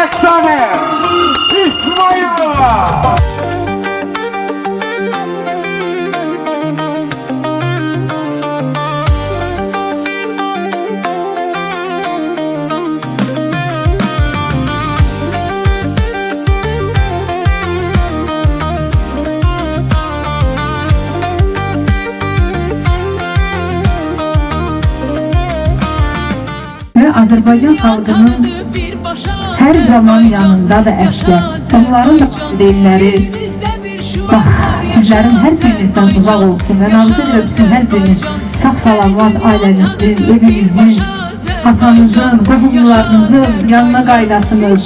efsane İsmailova. Azərbaycan xalqının hər zaman yanında və əskər. Onların da valideynləri sizlərin hər birinizdən uzaq olsun və nazir öpsün hər biriniz sağ-salamat ailənizin, evinizin, atanızın, qohumlarınızın yanına qaydasınız.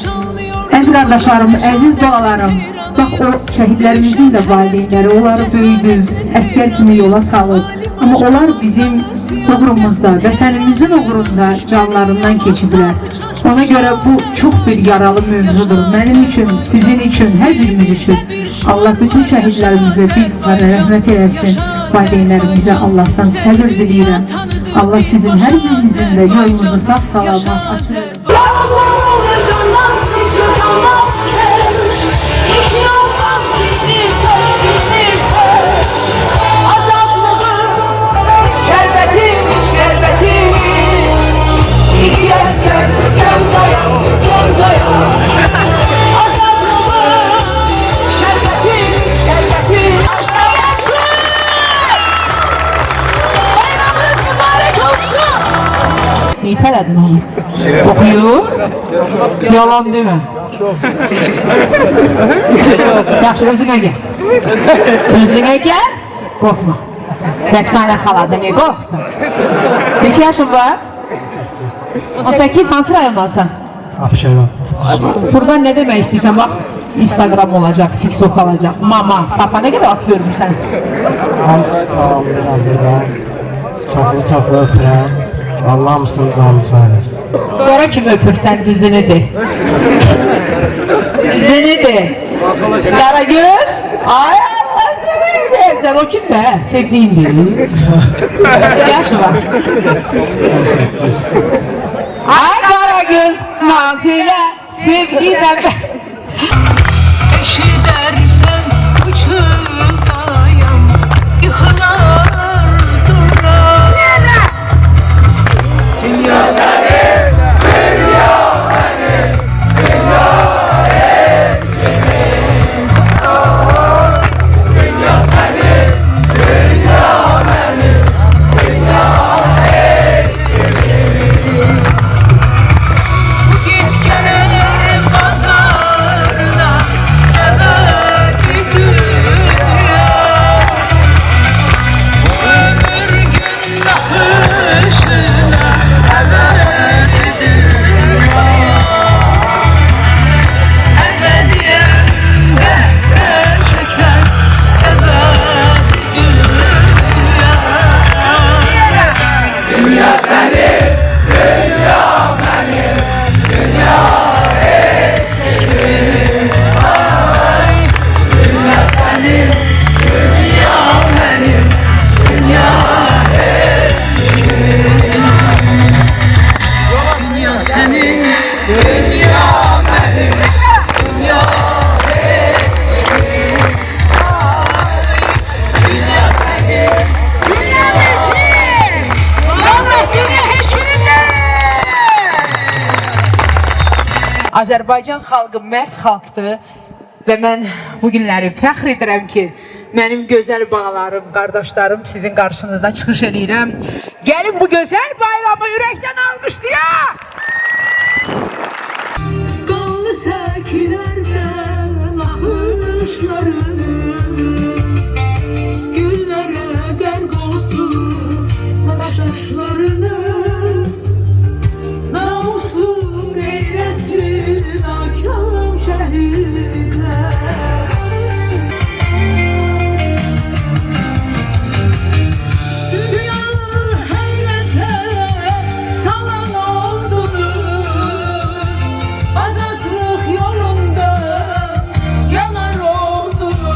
Əziz qardaşlarım, əziz bağlarım, bax o şəhidlərimizin də valideynləri onları böyüdü, əskər kimi yola salıb. Ama onlar bizim uğrumuzda, vətənimizin uğrunda canlarından keçiblər. Ona göre bu çok bir yaralı mövzudur. Benim için, sizin için, her birimiz için. Allah bütün şəhidlərimizə bir yukarı rəhmət eləsin. Valideynlərimizə Allah'tan səbir diləyirəm. Allah sizin her birinizin de yolunuzu sağ-salamat açır. Neyi tələdin onu? Okuyur. Yalan demə. Yaxşı, özünə gəl. Özünə gəl. Qorxma. Rəqsanə xalada niyə qorxsun? Neçə yaşın var? 18, hansı rayondansan? Abşeron. Buradan nə demək istəyirsən? Bax, Instagram olacaq, TikTok olacaq. Mama, papa nə qədər at görmürsən? Hamısı tamamdır Azərbaycan. Çoxlu öpürəm. Allah mısın canı sayılır. Sonra kim öpürsən düzünü de. Düzünü de. Karagöz. Ay Allah sever. Sen o kim de? Sevdiğin değil. Yaşı var. Ay Karagöz nazile sevgiyle eşi dersen uçurdayım yıkılar durar. Dünya senin, dünya benim, dünya eşimin. Dünya senin, dünya benim, dünya eşimin. Bu geç gelir pazarına, ebedi dünya. Bu ömür gün bakışına, ebedi dünya. Ebediyende çeker, ebedi dünya. Dünya senin, dünya benim, dünya eşimin. Ay, dünya senin, dünya benim, dünya eşimin. Dünya senin, dünya benim, dünya eşimin. Ay, dünya senin, dünya benim, dünya eşimin. Azərbaycan xalqı mərd xalqdır və mən bu günləri fəxr edirəm ki, mənim gözəl bağlarım, qardaşlarım sizin qarşınızda çıxış edirəm. Gəlin bu gözəl bayramı ürəkdən alqışlayaq. Qanlı səkilərdən axışlarınız güllərə qərq olsun başaşlarınız. Namusun, qeyrətin, akam şəhidlər. Dünyanı həyrətə salan oldunuz. Azadlıq yolunda yanar oldunuz.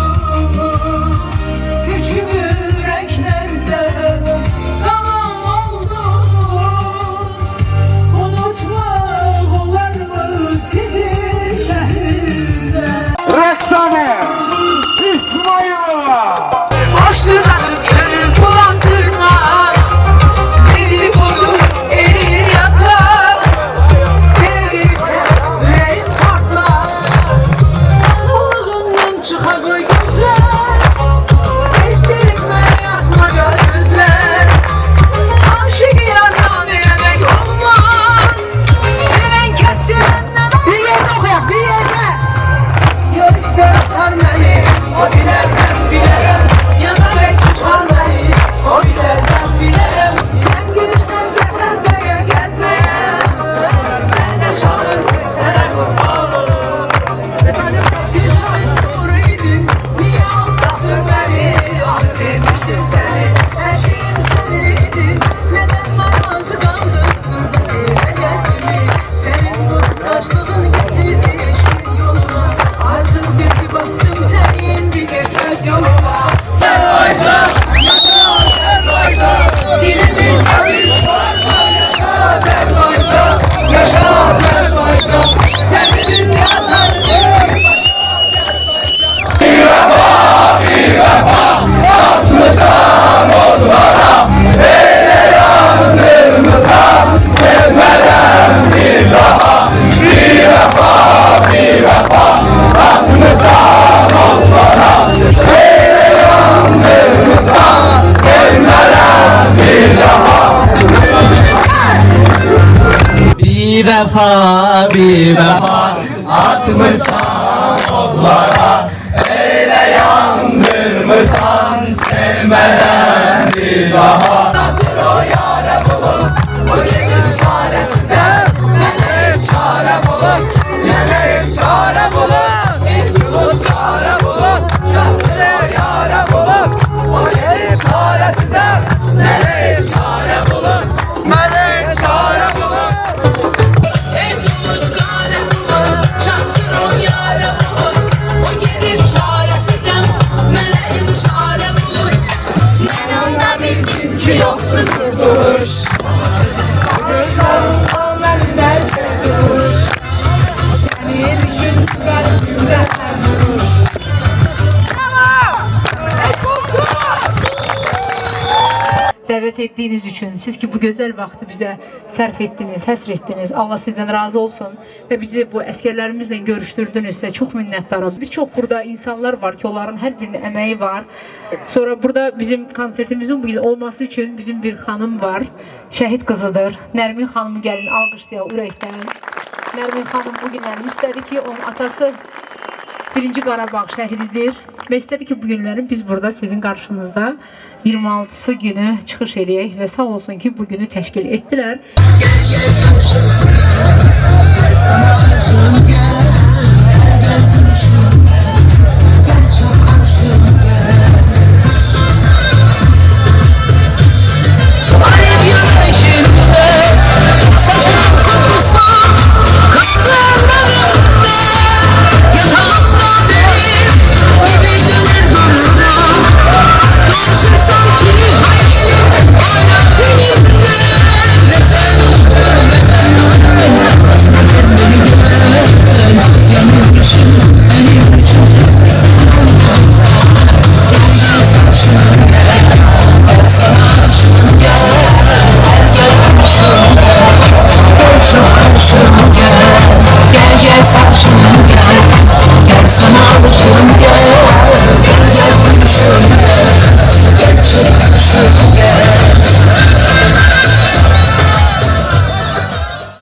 bir vəfa atmısan onlara, elə yandırmısan sevmədən bir daha. Atır o yara bulur, o gelir çaresizə, mənə hep çare bulur, mənə hep çare bulur. Bir bulut kara bulur, çatır o yara bulur, o gelir çaresizə, mənə hep çare bulur, mənə hep çare bulur. En bulut kara bulut, çattır o yara bulut. O gelip çaresizem, meleğin çare bulut. Ben onda bildim ki yoktur kurtuluş. Gözlerim onlarından kurtuluş. Seni düşündüm kalbimde her duruş. Dəvət etdiyiniz üçün, siz ki bu gözəl vaxtı bizə sərf etdiniz, həsr etdiniz. Allah sizdən razı olsun və bizi bu əskərlərimizlə görüşdürdünüzsə çox minnətdaram. Bir çox burada insanlar var ki, onların hər birinin əməyi var. Sonra burada bizim konsertimizin bu gün olması üçün bizim bir xanım var, şəhid qızıdır. Nərmin xanımı gəlin alqışlayaq ürəkdən. Nərmin xanım bu günlərini istədi ki, onun atası 1-ci Qarabağ şəhididir və istədi ki, bu günləri biz burada sizin qarşınızda 26-sı günü çıxış eləyək və sağ olsun ki, bu günü təşkil etdilər.